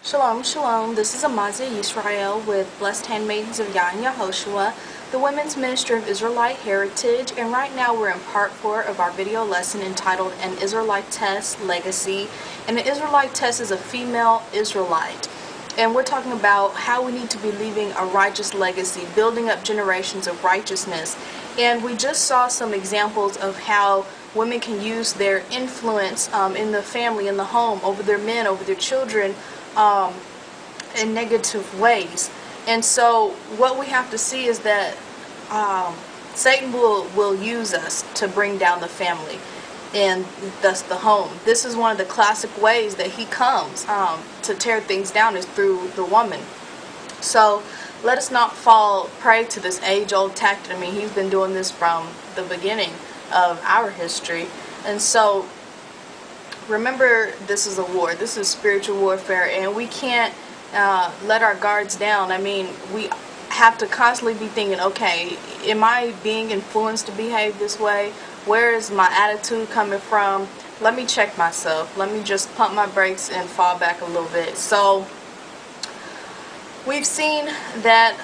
Shalom, shalom. This is Amaziah Israel with Blessed Handmaidens of Yah and Yahoshua, the Women's Ministry of Israelite Heritage, and right now we're in part 4 of our video lesson entitled An Israelitess Legacy. And an Israelitess is a female Israelite. And we're talking about how we need to be leaving a righteous legacy, building up generations of righteousness. And we just saw some examples of how women can use their influence in the family, in the home, over their men, over their children, in negative ways. And so what we have to see is that Satan will use us to bring down the family and thus the home. This is one of the classic ways that he comes to tear things down, is through the woman. So let us not fall prey to this age-old tactic. I mean, he's been doing this from the beginning of our history. And so remember, this is a war. This is spiritual warfare, and we can't let our guards down. I mean, we have to constantly be thinking, okay, am I being influenced to behave this way? Where is my attitude coming from? Let me check myself. Let me just pump my brakes and fall back a little bit. So we've seen that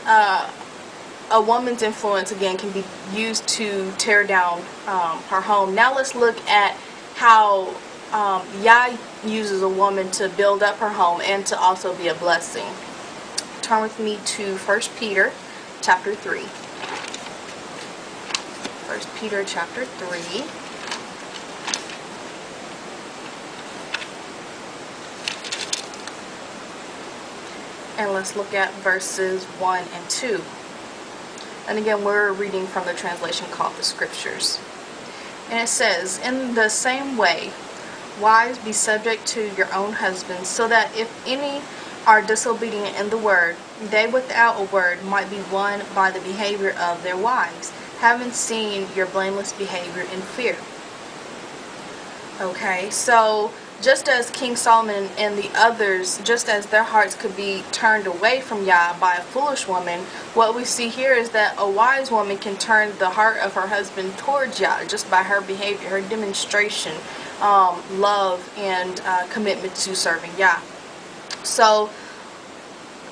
a woman's influence, again, can be used to tear down her home. Now let's look at how Yah uses a woman to build up her home and to also be a blessing. Turn with me to 1 Peter chapter 3. 1 Peter chapter 3. And let's look at verses 1 and 2. And again, we're reading from the translation called the Scriptures. And it says, "In the same way, wives, be subject to your own husbands, so that if any are disobedient in the word, they without a word might be won by the behavior of their wives, having seen your blameless behavior in fear." Okay, so just as King Solomon and the others, just as their hearts could be turned away from Yah by a foolish woman, what we see here is that a wise woman can turn the heart of her husband towards Yah just by her behavior, her demonstration, love, and commitment to serving Yah. So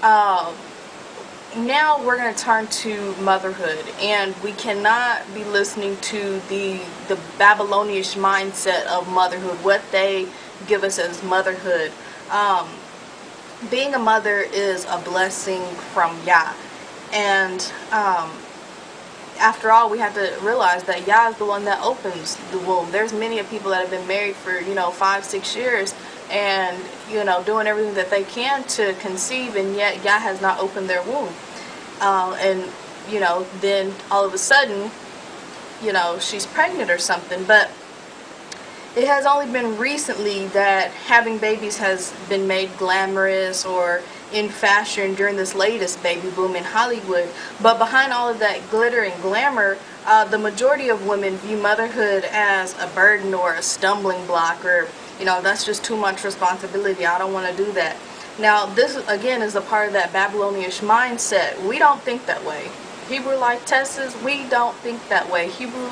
now we're going to turn to motherhood, and we cannot be listening to the Babylonian mindset of motherhood, what they give us as motherhood. Being a mother is a blessing from Yah, and after all, we have to realize that Yah is the one that opens the womb. There's many of people that have been married for 5-6 years, and doing everything that they can to conceive, and yet Yah has not opened their womb. And then all of a sudden, she's pregnant or something. But it has only been recently that having babies has been made glamorous or in fashion during this latest baby boom in Hollywood. But behind all of that glitter and glamour, the majority of women view motherhood as a burden or a stumbling block, or that's just too much responsibility. I don't want to do that. Now, this again is a part of that Babylonian mindset. We don't think that way. Hebrew-like-tesses, we don't think that way. Hebrew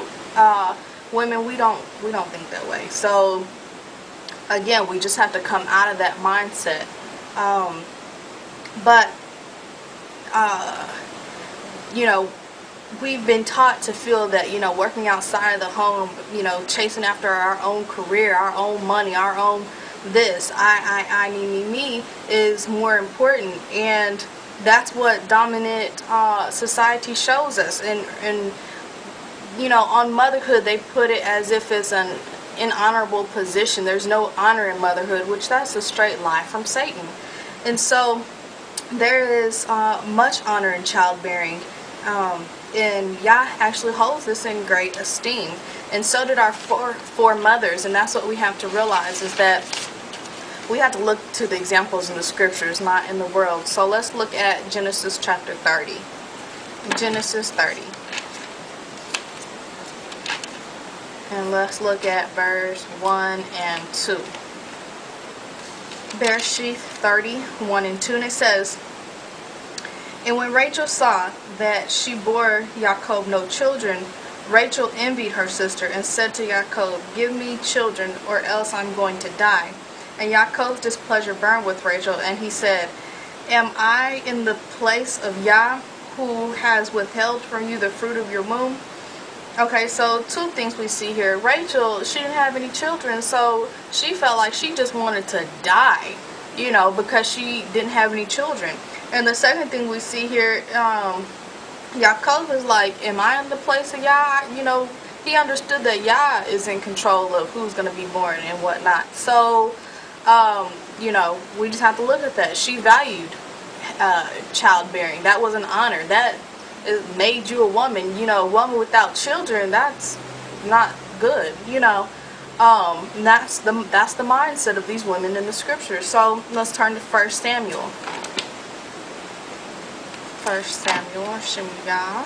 women, we don't think that way. So again, we just have to come out of that mindset. We've been taught to feel that working outside of the home, chasing after our own career, our own money, our own this, I, me is more important, and that's what dominant society shows us. And on motherhood, they put it as if it's an honorable position. There's no honor in motherhood, which that's a straight lie from Satan. And so there is much honor in childbearing, and Yah actually holds this in great esteem, and so did our four mothers. And that's what we have to realize, is that we have to look to the examples in the Scriptures, not in the world. So let's look at Genesis chapter 30. Genesis 30. And let's look at verse 1 and 2. Bereshith 30, 1 and 2. And it says, "And when Rachel saw that she bore Yaakov no children, Rachel envied her sister and said to Yaakov, 'Give me children, or else I'm going to die.' And Yaakov's displeasure burned with Rachel, and he said, am I in the place of Yah, who has withheld from you the fruit of your womb? Okay, so two things we see here. Rachel, she didn't have any children, so she felt like she just wanted to die, you know, because she didn't have any children. And the second thing we see here, Yaakov is like, am I in the place of Yah? You know, he understood that Yah is in control of who's going to be born and whatnot. So, you know, we just have to look at that. She valued childbearing. That was an honor. That made you a woman. You know, a woman without children, that's not good, you know. That's the mindset of these women in the scriptures. So let's turn to 1 Samuel. 1 Samuel, Shemiyah.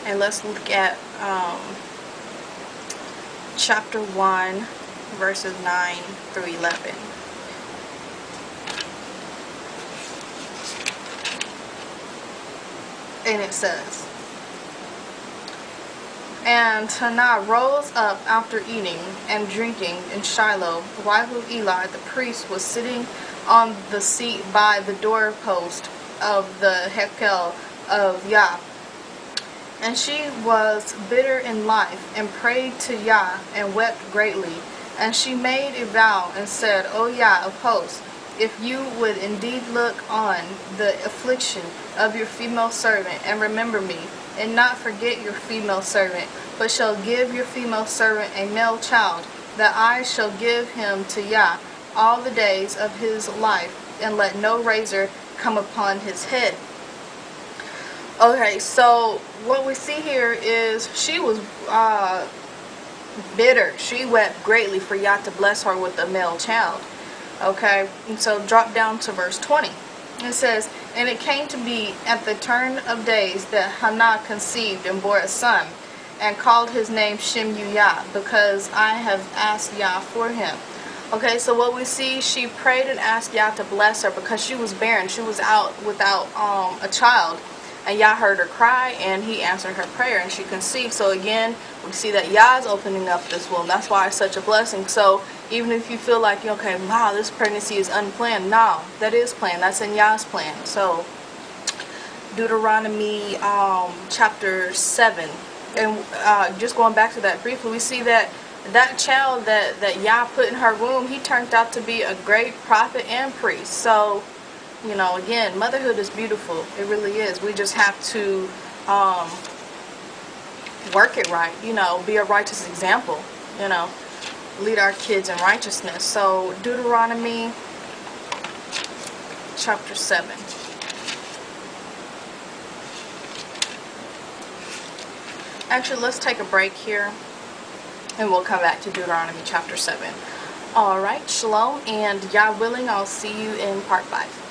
And let's look at chapter 1, verses 9 through 11. And it says, and Hannah rose up after eating and drinking in Shiloh. The wife of Eli, the priest, was sitting on the seat by the doorpost of the Hekel of Yah. And she was bitter in life, and prayed to Yah, and wept greatly. And she made a vow, and said, O Yah of hosts, if you would indeed look on the affliction of your female servant, and remember me, and not forget your female servant, but shall give your female servant a male child, that I shall give him to Yah all the days of his life, and let no razor come upon his head. Okay, so what we see here is she was bitter. She wept greatly for Yah to bless her with a male child. Okay, and so drop down to verse 20. It says, and it came to be at the turn of days that Hannah conceived and bore a son, and called his name Shemuyah, because I have asked Yah for him. Okay, so what we see, she prayed and asked Yah to bless her because she was barren. She was out without a child. And Yah heard her cry, and he answered her prayer, and she conceived. So again, we see that Yah is opening up this womb. That's why it's such a blessing. So even if you feel like, okay, wow, this pregnancy is unplanned. No, that is planned. That's in Yah's plan. So Deuteronomy chapter 7. And just going back to that briefly, we see that that child that Yah put in her womb, he turned out to be a great prophet and priest. So, you know, again, motherhood is beautiful. It really is. We just have to work it right, you know, be a righteous example, you know, lead our kids in righteousness. So Deuteronomy chapter 7. Actually, let's take a break here, and we'll come back to Deuteronomy chapter 7. Alright, shalom, and Yah willing, I'll see you in part 5.